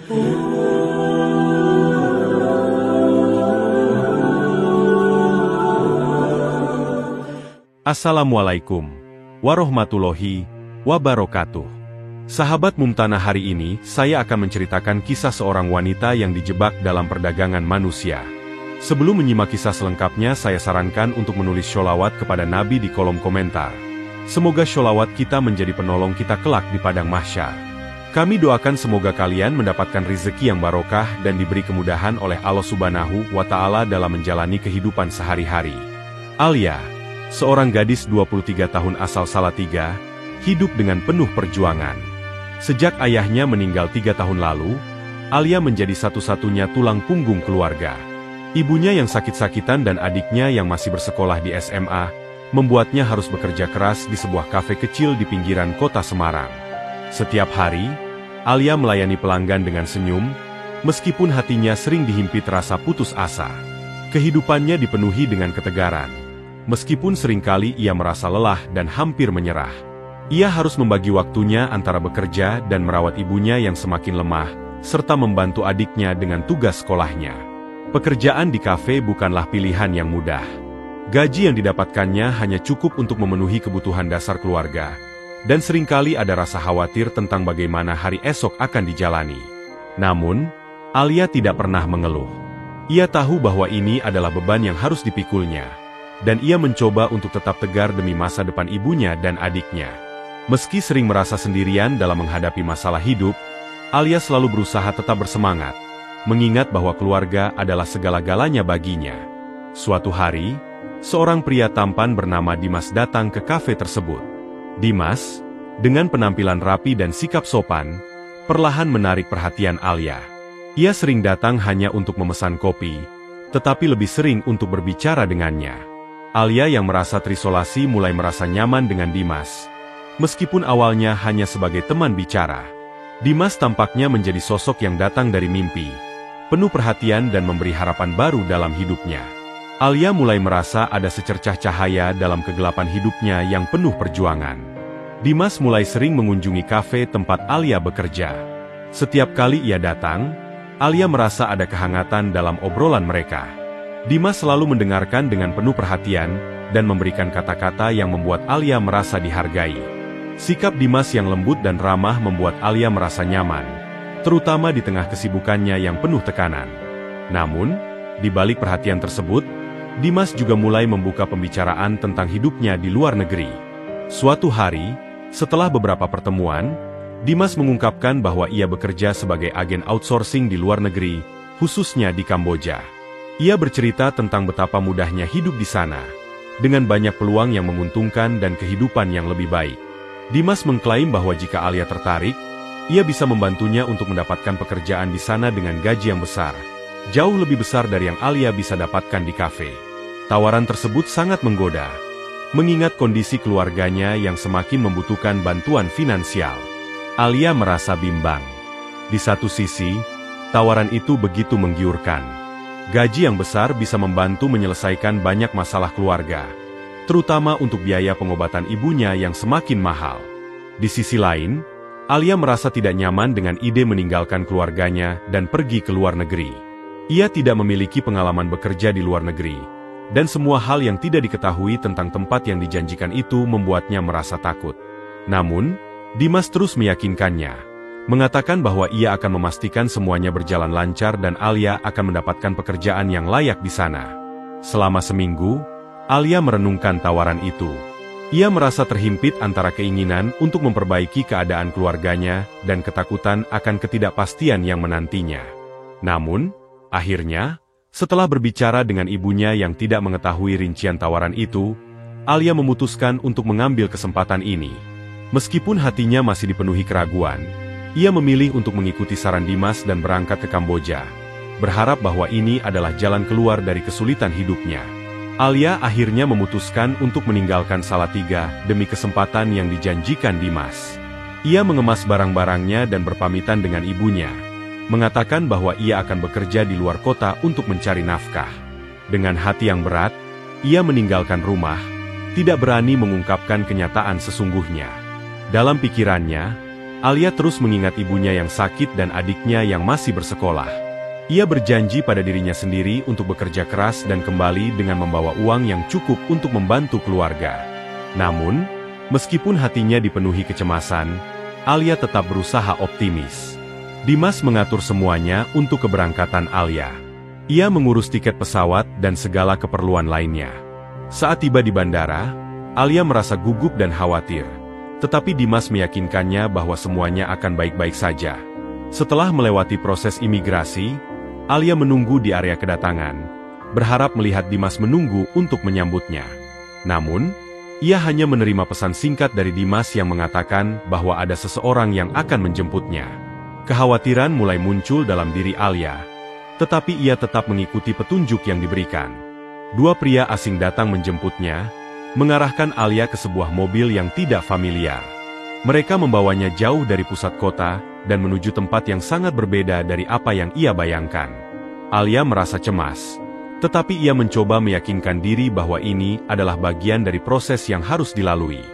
Assalamualaikum warahmatullahi wabarakatuh. Sahabat Mumtanah, hari ini saya akan menceritakan kisah seorang wanita yang dijebak dalam perdagangan manusia. Sebelum menyimak kisah selengkapnya, saya sarankan untuk menulis sholawat kepada Nabi di kolom komentar. Semoga sholawat kita menjadi penolong kita kelak di padang mahsyar. Kami doakan semoga kalian mendapatkan rezeki yang barokah dan diberi kemudahan oleh Allah Subhanahu wa Ta'ala dalam menjalani kehidupan sehari-hari. Alia, seorang gadis 23 tahun asal Salatiga, hidup dengan penuh perjuangan. Sejak ayahnya meninggal 3 tahun lalu, Alia menjadi satu-satunya tulang punggung keluarga. Ibunya yang sakit-sakitan dan adiknya yang masih bersekolah di SMA, membuatnya harus bekerja keras di sebuah kafe kecil di pinggiran kota Semarang. Setiap hari, Alia melayani pelanggan dengan senyum, meskipun hatinya sering dihimpit rasa putus asa. Kehidupannya dipenuhi dengan ketegaran. Meskipun seringkali ia merasa lelah dan hampir menyerah. Ia harus membagi waktunya antara bekerja dan merawat ibunya yang semakin lemah, serta membantu adiknya dengan tugas sekolahnya. Pekerjaan di kafe bukanlah pilihan yang mudah. Gaji yang didapatkannya hanya cukup untuk memenuhi kebutuhan dasar keluarga, dan seringkali ada rasa khawatir tentang bagaimana hari esok akan dijalani. Namun, Alia tidak pernah mengeluh. Ia tahu bahwa ini adalah beban yang harus dipikulnya, dan ia mencoba untuk tetap tegar demi masa depan ibunya dan adiknya. Meski sering merasa sendirian dalam menghadapi masalah hidup, Alia selalu berusaha tetap bersemangat, mengingat bahwa keluarga adalah segala-galanya baginya. Suatu hari, seorang pria tampan bernama Dimas datang ke kafe tersebut. Dimas, dengan penampilan rapi dan sikap sopan, perlahan menarik perhatian Alia. Ia sering datang hanya untuk memesan kopi, tetapi lebih sering untuk berbicara dengannya. Alia yang merasa terisolasi mulai merasa nyaman dengan Dimas. Meskipun awalnya hanya sebagai teman bicara, Dimas tampaknya menjadi sosok yang datang dari mimpi, penuh perhatian dan memberi harapan baru dalam hidupnya. Alia mulai merasa ada secercah cahaya dalam kegelapan hidupnya yang penuh perjuangan. Dimas mulai sering mengunjungi kafe tempat Alia bekerja. Setiap kali ia datang, Alia merasa ada kehangatan dalam obrolan mereka. Dimas selalu mendengarkan dengan penuh perhatian dan memberikan kata-kata yang membuat Alia merasa dihargai. Sikap Dimas yang lembut dan ramah membuat Alia merasa nyaman, terutama di tengah kesibukannya yang penuh tekanan. Namun, di balik perhatian tersebut, Dimas juga mulai membuka pembicaraan tentang hidupnya di luar negeri. Suatu hari, setelah beberapa pertemuan, Dimas mengungkapkan bahwa ia bekerja sebagai agen outsourcing di luar negeri, khususnya di Kamboja. Ia bercerita tentang betapa mudahnya hidup di sana, dengan banyak peluang yang menguntungkan dan kehidupan yang lebih baik. Dimas mengklaim bahwa jika Alia tertarik, ia bisa membantunya untuk mendapatkan pekerjaan di sana dengan gaji yang besar, jauh lebih besar dari yang Alia bisa dapatkan di kafe. Tawaran tersebut sangat menggoda, mengingat kondisi keluarganya yang semakin membutuhkan bantuan finansial. Alia merasa bimbang. Di satu sisi, tawaran itu begitu menggiurkan. Gaji yang besar bisa membantu menyelesaikan banyak masalah keluarga, terutama untuk biaya pengobatan ibunya yang semakin mahal. Di sisi lain, Alia merasa tidak nyaman dengan ide meninggalkan keluarganya dan pergi ke luar negeri. Ia tidak memiliki pengalaman bekerja di luar negeri, dan semua hal yang tidak diketahui tentang tempat yang dijanjikan itu membuatnya merasa takut. Namun, Dimas terus meyakinkannya, mengatakan bahwa ia akan memastikan semuanya berjalan lancar dan Alia akan mendapatkan pekerjaan yang layak di sana. Selama seminggu, Alia merenungkan tawaran itu. Ia merasa terhimpit antara keinginan untuk memperbaiki keadaan keluarganya dan ketakutan akan ketidakpastian yang menantinya. Namun, akhirnya, setelah berbicara dengan ibunya yang tidak mengetahui rincian tawaran itu, Alia memutuskan untuk mengambil kesempatan ini. Meskipun hatinya masih dipenuhi keraguan, ia memilih untuk mengikuti saran Dimas dan berangkat ke Kamboja, berharap bahwa ini adalah jalan keluar dari kesulitan hidupnya. Alia akhirnya memutuskan untuk meninggalkan Salatiga demi kesempatan yang dijanjikan Dimas. Ia mengemas barang-barangnya dan berpamitan dengan ibunya, mengatakan bahwa ia akan bekerja di luar kota untuk mencari nafkah. Dengan hati yang berat, ia meninggalkan rumah, tidak berani mengungkapkan kenyataan sesungguhnya. Dalam pikirannya, Alia terus mengingat ibunya yang sakit dan adiknya yang masih bersekolah. Ia berjanji pada dirinya sendiri untuk bekerja keras dan kembali dengan membawa uang yang cukup untuk membantu keluarga. Namun, meskipun hatinya dipenuhi kecemasan, Alia tetap berusaha optimis. Dimas mengatur semuanya untuk keberangkatan Alia. Ia mengurus tiket pesawat dan segala keperluan lainnya. Saat tiba di bandara, Alia merasa gugup dan khawatir. Tetapi Dimas meyakinkannya bahwa semuanya akan baik-baik saja. Setelah melewati proses imigrasi, Alia menunggu di area kedatangan, berharap melihat Dimas menunggu untuk menyambutnya. Namun, ia hanya menerima pesan singkat dari Dimas yang mengatakan bahwa ada seseorang yang akan menjemputnya. Kekhawatiran mulai muncul dalam diri Alia, tetapi ia tetap mengikuti petunjuk yang diberikan. Dua pria asing datang menjemputnya, mengarahkan Alia ke sebuah mobil yang tidak familiar. Mereka membawanya jauh dari pusat kota dan menuju tempat yang sangat berbeda dari apa yang ia bayangkan. Alia merasa cemas, tetapi ia mencoba meyakinkan diri bahwa ini adalah bagian dari proses yang harus dilalui.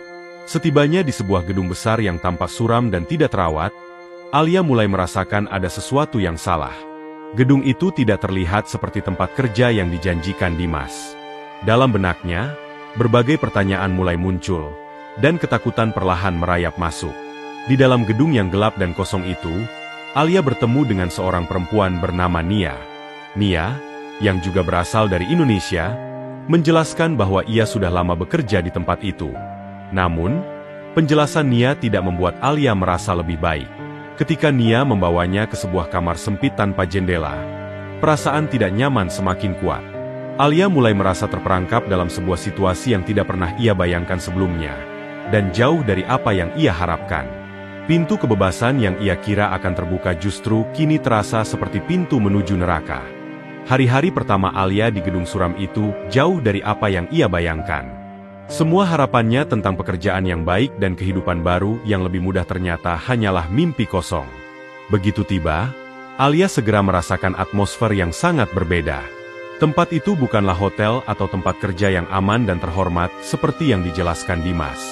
Setibanya di sebuah gedung besar yang tampak suram dan tidak terawat, Alia mulai merasakan ada sesuatu yang salah. Gedung itu tidak terlihat seperti tempat kerja yang dijanjikan Dimas. Dalam benaknya, berbagai pertanyaan mulai muncul, dan ketakutan perlahan merayap masuk. Di dalam gedung yang gelap dan kosong itu, Alia bertemu dengan seorang perempuan bernama Nia. Nia, yang juga berasal dari Indonesia, menjelaskan bahwa ia sudah lama bekerja di tempat itu. Namun, penjelasan Nia tidak membuat Alia merasa lebih baik. Ketika Nia membawanya ke sebuah kamar sempit tanpa jendela, perasaan tidak nyaman semakin kuat. Alia mulai merasa terperangkap dalam sebuah situasi yang tidak pernah ia bayangkan sebelumnya, dan jauh dari apa yang ia harapkan. Pintu kebebasan yang ia kira akan terbuka justru kini terasa seperti pintu menuju neraka. Hari-hari pertama Alia di gedung suram itu jauh dari apa yang ia bayangkan. Semua harapannya tentang pekerjaan yang baik dan kehidupan baru yang lebih mudah ternyata hanyalah mimpi kosong. Begitu tiba, Alia segera merasakan atmosfer yang sangat berbeda. Tempat itu bukanlah hotel atau tempat kerja yang aman dan terhormat seperti yang dijelaskan Dimas.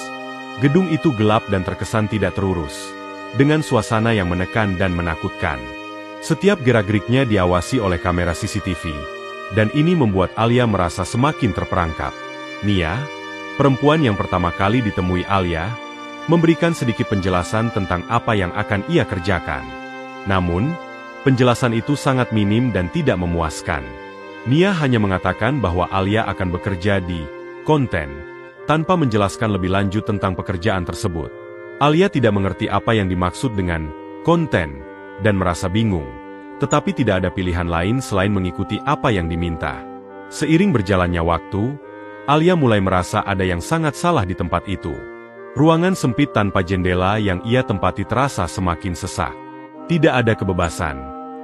Gedung itu gelap dan terkesan tidak terurus, dengan suasana yang menekan dan menakutkan. Setiap gerak-geriknya diawasi oleh kamera CCTV, dan ini membuat Alia merasa semakin terperangkap. Nia, perempuan yang pertama kali ditemui Alia, memberikan sedikit penjelasan tentang apa yang akan ia kerjakan. Namun, penjelasan itu sangat minim dan tidak memuaskan. Nia hanya mengatakan bahwa Alia akan bekerja di konten, tanpa menjelaskan lebih lanjut tentang pekerjaan tersebut. Alia tidak mengerti apa yang dimaksud dengan konten, dan merasa bingung, tetapi tidak ada pilihan lain selain mengikuti apa yang diminta. Seiring berjalannya waktu, Alia mulai merasa ada yang sangat salah di tempat itu. Ruangan sempit tanpa jendela yang ia tempati terasa semakin sesak. Tidak ada kebebasan,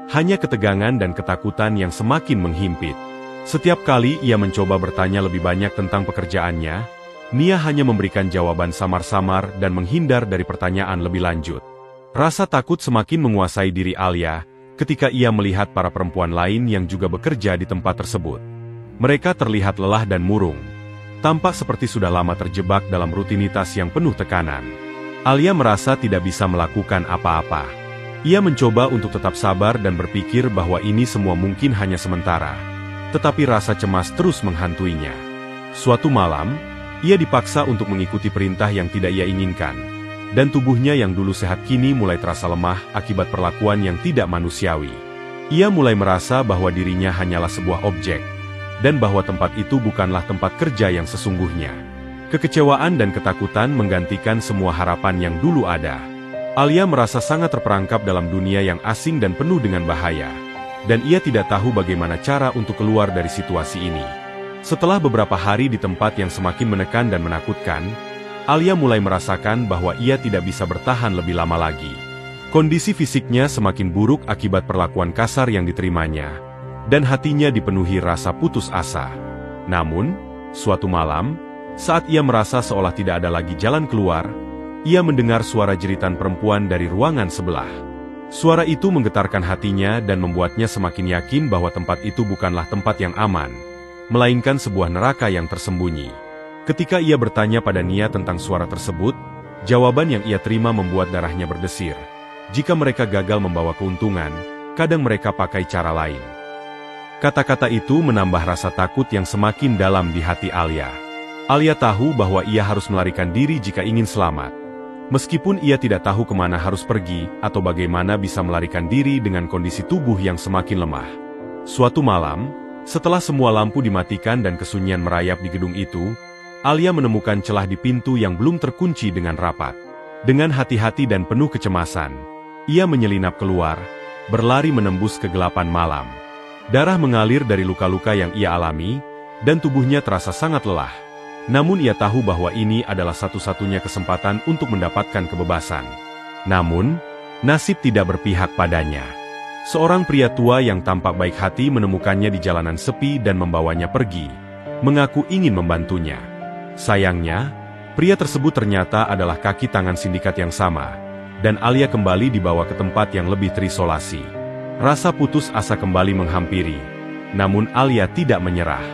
hanya ketegangan dan ketakutan yang semakin menghimpit. Setiap kali ia mencoba bertanya lebih banyak tentang pekerjaannya, Nia hanya memberikan jawaban samar-samar dan menghindar dari pertanyaan lebih lanjut. Rasa takut semakin menguasai diri Alia ketika ia melihat para perempuan lain yang juga bekerja di tempat tersebut. Mereka terlihat lelah dan murung, tampak seperti sudah lama terjebak dalam rutinitas yang penuh tekanan. Alia merasa tidak bisa melakukan apa-apa. Ia mencoba untuk tetap sabar dan berpikir bahwa ini semua mungkin hanya sementara. Tetapi rasa cemas terus menghantuinya. Suatu malam, ia dipaksa untuk mengikuti perintah yang tidak ia inginkan. Dan tubuhnya yang dulu sehat kini mulai terasa lemah akibat perlakuan yang tidak manusiawi. Ia mulai merasa bahwa dirinya hanyalah sebuah objek, dan bahwa tempat itu bukanlah tempat kerja yang sesungguhnya. Kekecewaan dan ketakutan menggantikan semua harapan yang dulu ada. Alia merasa sangat terperangkap dalam dunia yang asing dan penuh dengan bahaya, dan ia tidak tahu bagaimana cara untuk keluar dari situasi ini. Setelah beberapa hari di tempat yang semakin menekan dan menakutkan, Alia mulai merasakan bahwa ia tidak bisa bertahan lebih lama lagi. Kondisi fisiknya semakin buruk akibat perlakuan kasar yang diterimanya, dan hatinya dipenuhi rasa putus asa. Namun, suatu malam, saat ia merasa seolah tidak ada lagi jalan keluar, ia mendengar suara jeritan perempuan dari ruangan sebelah. Suara itu menggetarkan hatinya dan membuatnya semakin yakin bahwa tempat itu bukanlah tempat yang aman, melainkan sebuah neraka yang tersembunyi. Ketika ia bertanya pada Nia tentang suara tersebut, Jawaban yang ia terima membuat darahnya berdesir. Jika mereka gagal membawa keuntungan, kadang mereka pakai cara lain. Kata-kata itu menambah rasa takut yang semakin dalam di hati Alia. Alia tahu bahwa ia harus melarikan diri jika ingin selamat. Meskipun ia tidak tahu kemana harus pergi atau bagaimana bisa melarikan diri dengan kondisi tubuh yang semakin lemah. Suatu malam, setelah semua lampu dimatikan dan kesunyian merayap di gedung itu, Alia menemukan celah di pintu yang belum terkunci dengan rapat. Dengan hati-hati dan penuh kecemasan, ia menyelinap keluar, berlari menembus kegelapan malam. Darah mengalir dari luka-luka yang ia alami, dan tubuhnya terasa sangat lelah. Namun ia tahu bahwa ini adalah satu-satunya kesempatan untuk mendapatkan kebebasan. Namun, nasib tidak berpihak padanya. Seorang pria tua yang tampak baik hati menemukannya di jalanan sepi dan membawanya pergi, mengaku ingin membantunya. Sayangnya, pria tersebut ternyata adalah kaki tangan sindikat yang sama, dan Alia kembali dibawa ke tempat yang lebih terisolasi. Rasa putus asa kembali menghampiri, namun Alia tidak menyerah.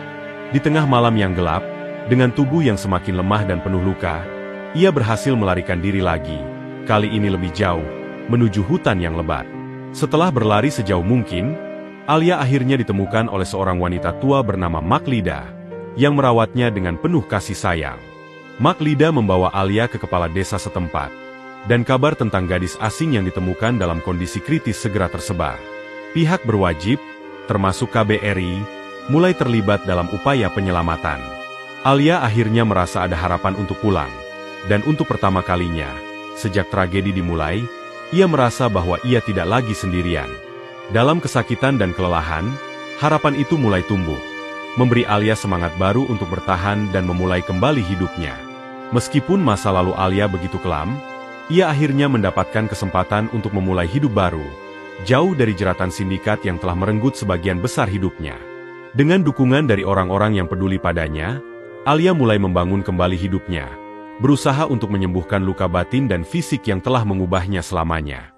Di tengah malam yang gelap, dengan tubuh yang semakin lemah dan penuh luka, ia berhasil melarikan diri lagi, kali ini lebih jauh, menuju hutan yang lebat. Setelah berlari sejauh mungkin, Alia akhirnya ditemukan oleh seorang wanita tua bernama Maklida, yang merawatnya dengan penuh kasih sayang. Maklida membawa Alia ke kepala desa setempat, dan kabar tentang gadis asing yang ditemukan dalam kondisi kritis segera tersebar. Pihak berwajib, termasuk KBRI, mulai terlibat dalam upaya penyelamatan. Alia akhirnya merasa ada harapan untuk pulang, dan untuk pertama kalinya, sejak tragedi dimulai, ia merasa bahwa ia tidak lagi sendirian. Dalam kesakitan dan kelelahan, harapan itu mulai tumbuh, memberi Alia semangat baru untuk bertahan dan memulai kembali hidupnya. Meskipun masa lalu Alia begitu kelam, ia akhirnya mendapatkan kesempatan untuk memulai hidup baru, jauh dari jeratan sindikat yang telah merenggut sebagian besar hidupnya. Dengan dukungan dari orang-orang yang peduli padanya, Alia mulai membangun kembali hidupnya, berusaha untuk menyembuhkan luka batin dan fisik yang telah mengubahnya selamanya.